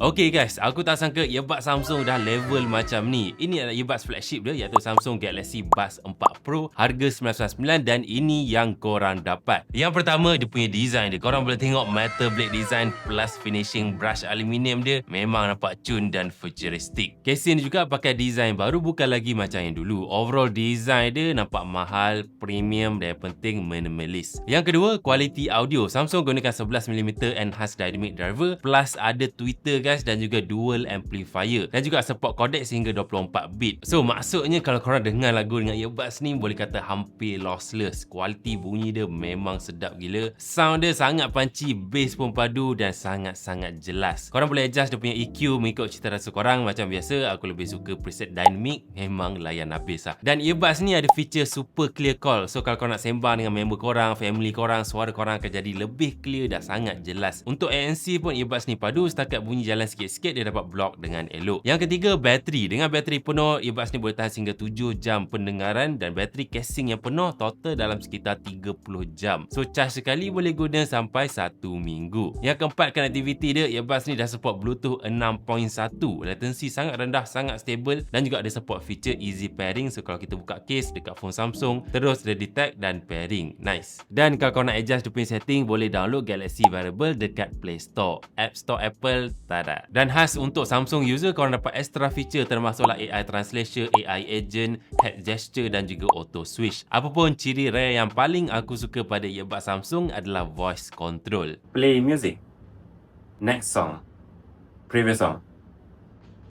Okay guys, aku tak sangka earbuds Samsung dah level macam ni. Ini adalah earbuds flagship dia iaitu Samsung Galaxy Buds 4 Pro, harga RM999 dan ini yang korang dapat. Yang pertama, dia punya design dia. Korang boleh tengok metal blade design plus finishing brush aluminium dia memang nampak cun dan futuristic. Casing dia juga pakai design baru, bukan lagi macam yang dulu. Overall design dia nampak mahal, premium dan yang penting minimalist. Yang kedua, kualiti audio. Samsung gunakan 11mm enhanced dynamic driver plus ada tweeter guys dan juga dual amplifier dan juga support codec sehingga 24 bit. So maksudnya kalau korang dengar lagu dengan earbuds ni boleh kata hampir lossless. Kualiti bunyi dia memang sedap gila. Sound dia sangat punchy, bass pun padu dan sangat-sangat jelas. Korang boleh adjust dia punya EQ mengikut cita rasa korang. Macam biasa aku lebih suka preset dynamic, memang layan habis lah. Dan earbuds ni ada feature super clear call. So kalau korang nak sembang dengan member korang, family korang, suara korang akan jadi lebih clear dan sangat jelas. Untuk ANC pun earbuds ni padu, setakat bunyi jalan sikit-sikit dia dapat block dengan elok. Yang ketiga, bateri. Dengan bateri penuh, earbuds ni boleh tahan hingga 7 jam pendengaran dan bateri casing yang penuh total dalam sekitar 30 jam. So charge sekali boleh guna sampai 1 minggu. Yang keempat, connectivity dia, earbuds ni dah support Bluetooth 6.1. Latency sangat rendah, sangat stable dan juga ada support feature easy pairing. So kalau kita buka case dekat phone Samsung, terus dia detect dan pairing. Nice. Dan kalau kau nak adjust dia punya setting, boleh download Galaxy Wearable dekat Play Store. App Store Apple tak ada. Dan khas untuk Samsung user, korang dapat extra feature termasuklah AI Translation, AI Agent, Head Gesture dan juga Auto Switch. Apapun, ciri rare yang paling aku suka pada earbuds Samsung adalah voice control. Play music. Next song. Previous song.